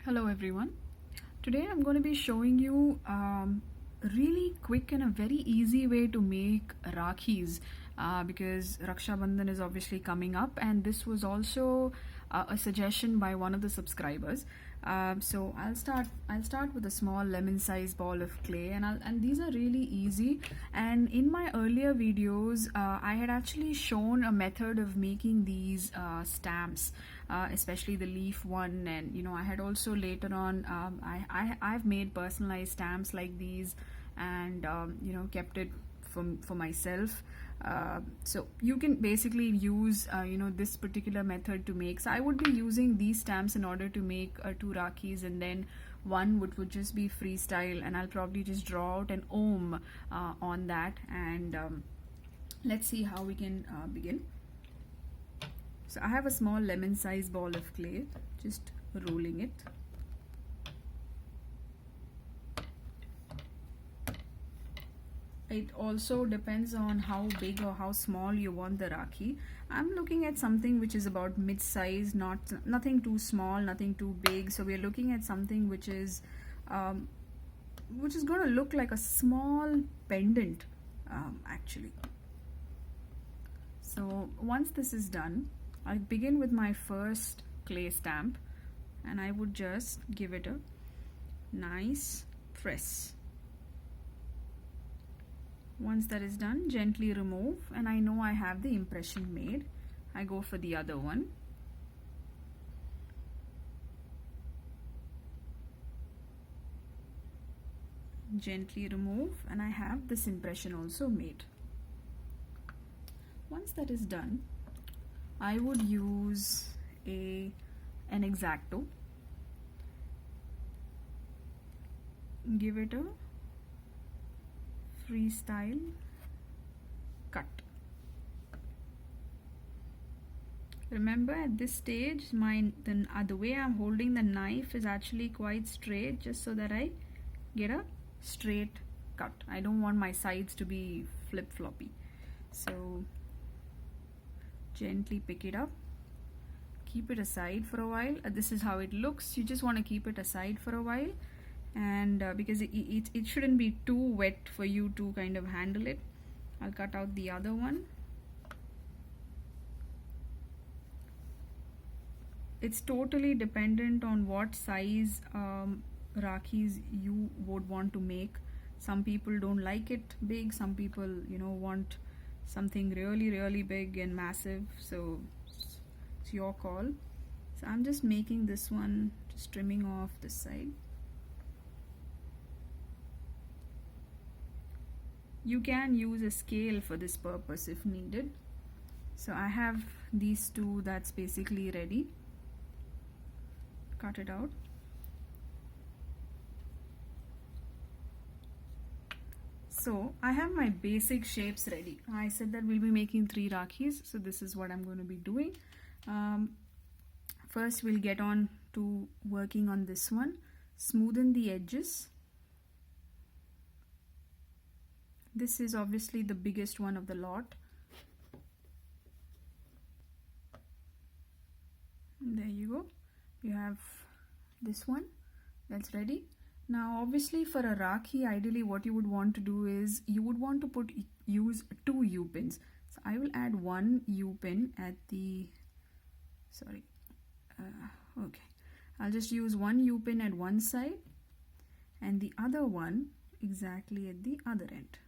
Hello everyone. Today I'm going to be showing you really quick and a very easy way to make rakhis because Rakshabandhan is obviously coming up, and this was also a suggestion by one of the subscribers. So I'll start with a small lemon-sized ball of clay, and these are really easy. And in my earlier videos, I had actually shown a method of making these stamps, especially the leaf one, and I had also later on I've made personalized stamps like these, and kept it for myself. So you can basically use this particular method to make. So I would be using these stamps in order to make two rakhis, and then one would just be freestyle, and I'll probably just draw out an om on that, and let's see how we can begin. So I have a small lemon-sized ball of clay, just rolling it. It also depends on how big or how small you want the rakhi. I'm looking at something which is about mid-size, nothing too small, nothing too big. So we're looking at something which is going to look like a small pendant, actually. So once this is done, I begin with my first clay stamp, and I would just give it a nice press. Once that is done, gently remove, and I know I have the impression made. I go for the other one. Gently remove, and I have this impression also made. Once that is done, I would use an X-Acto. Give it a freestyle cut. Remember, at this stage the way I'm holding the knife is actually quite straight, just so that I get a straight cut. I don't want my sides to be flip-floppy. So gently pick it up, keep it aside for a while. This is how it looks. You just want to keep it aside for a while, and because it shouldn't be too wet for you to kind of handle it. I'll cut out the other one. It's totally dependent on what size rakhis you would want to make. Some people don't like it big, some people want something really big and massive, so it's your call. So I'm just making this one, just trimming off this side. You can use a scale for this purpose if needed. So I have these two that's basically ready. Cut it out. So I have my basic shapes ready. I said that we'll be making 3 rakhis, so this is what I'm going to be doing. First we'll get on to working on this one. Smoothen the edges. This is obviously the biggest one of the lot. There you go. You have this one that's ready. Now obviously for a rakhi, ideally what you would want to do is you would want to use 2 U-pins. So I will add 1 U-pin at the, okay, I'll just use 1 U-pin at one side and the other one exactly at the other end.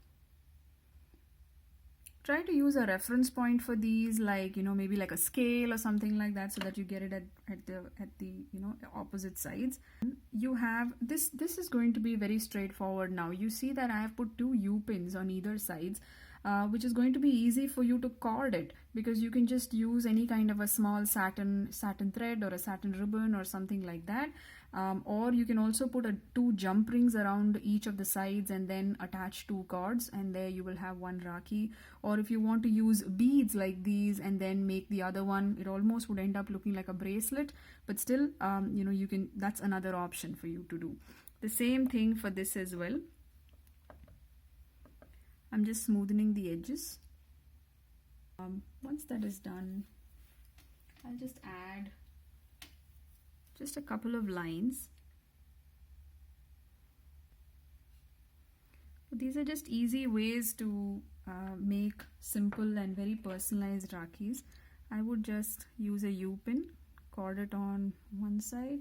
Try to use a reference point for these, like maybe like a scale or something like that, so that you get it at the opposite sides. You have this is going to be very straightforward. Now you see that I have put 2 U-pins on either sides, which is going to be easy for you to cord it, because you can just use any kind of a small satin thread or a satin ribbon or something like that. Or you can also put 2 jump rings around each of the sides and then attach 2 cords, and there you will have 1 rakhi. Or if you want to use beads like these and then make the other one, it almost would end up looking like a bracelet, but still you can, that's another option for you to do. The same thing for this as well. I'm just smoothening the edges. Once that is done, I'll just add just a couple of lines. These are just easy ways to make simple and very personalized Rakhis. I would just use a U-pin, cord it on one side,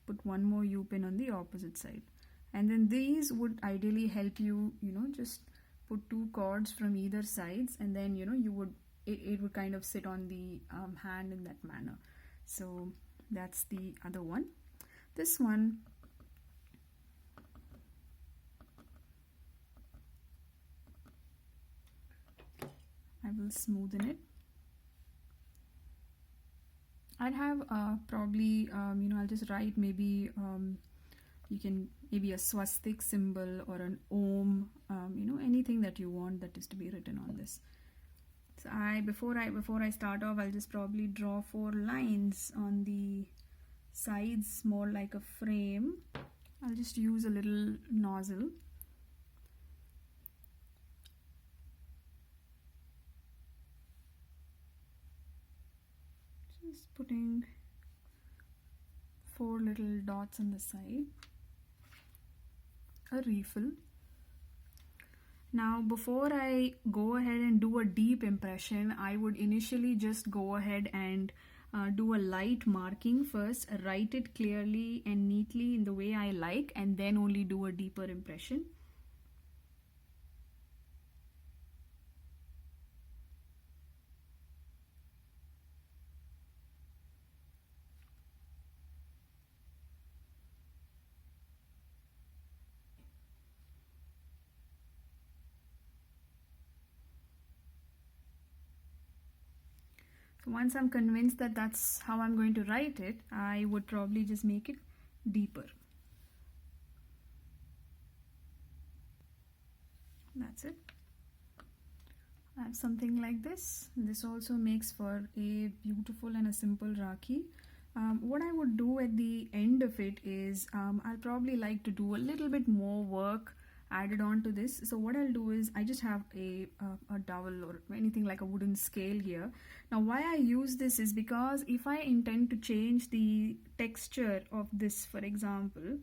put one more U-pin on the opposite side, and then these would ideally help you, just put two cords from either sides, and then it would kind of sit on the hand in that manner. So that's the other one. This one, I will smoothen it. I'd have probably I'll just write maybe you can maybe a swastik symbol or an om, anything that you want that is to be written on this. So before I start off, I'll just probably draw 4 lines on the sides, more like a frame. I'll just use a little nozzle. Just putting 4 little dots on the side. A refill. Now before I go ahead and do a deep impression, I would initially just go ahead and do a light marking first, write it clearly and neatly in the way I like, and then only do a deeper impression. So once I'm convinced that that's how I'm going to write it, I would probably just make it deeper. That's it. I have something like this. This also makes for a beautiful and a simple Rakhi. What I would do at the end of it is I'll probably like to do a little bit more work added on to this. So what I'll do is I just have a dowel or anything like a wooden scale here. Now why I use this is because if I intend to change the texture of this, for example,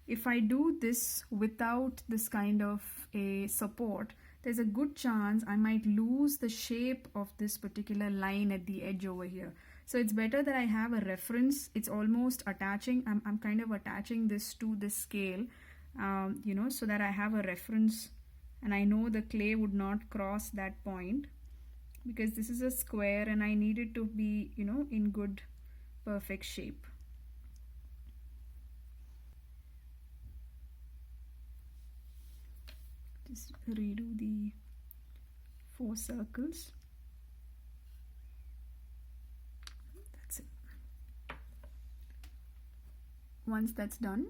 if I do this without this kind of a support, there's a good chance I might lose the shape of this particular line at the edge over here. So it's better that I have a reference. It's almost attaching, I'm kind of attaching this to the scale, so that I have a reference and I know the clay would not cross that point, because this is a square and I need it to be, in good, perfect shape. Just redo the 4 circles. That's it. Once that's done,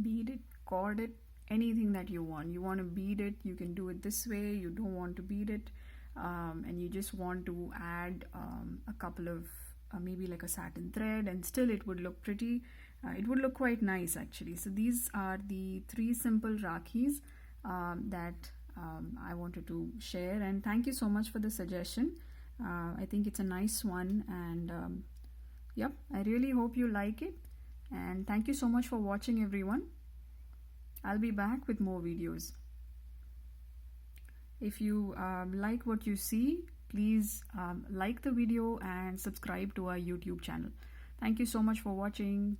bead it, cord it, anything that you want. You want to bead it, you can do it this way. You don't want to bead it, and you just want to add a couple of maybe like a satin thread, and still it would look pretty. It would look quite nice actually. So these are the 3 simple Rakhis that I wanted to share, and thank you so much for the suggestion. I think it's a nice one, and yep, I really hope you like it. And thank you so much for watching, everyone. I'll be back with more videos. If you like what you see, please like the video and subscribe to our YouTube channel. Thank you so much for watching.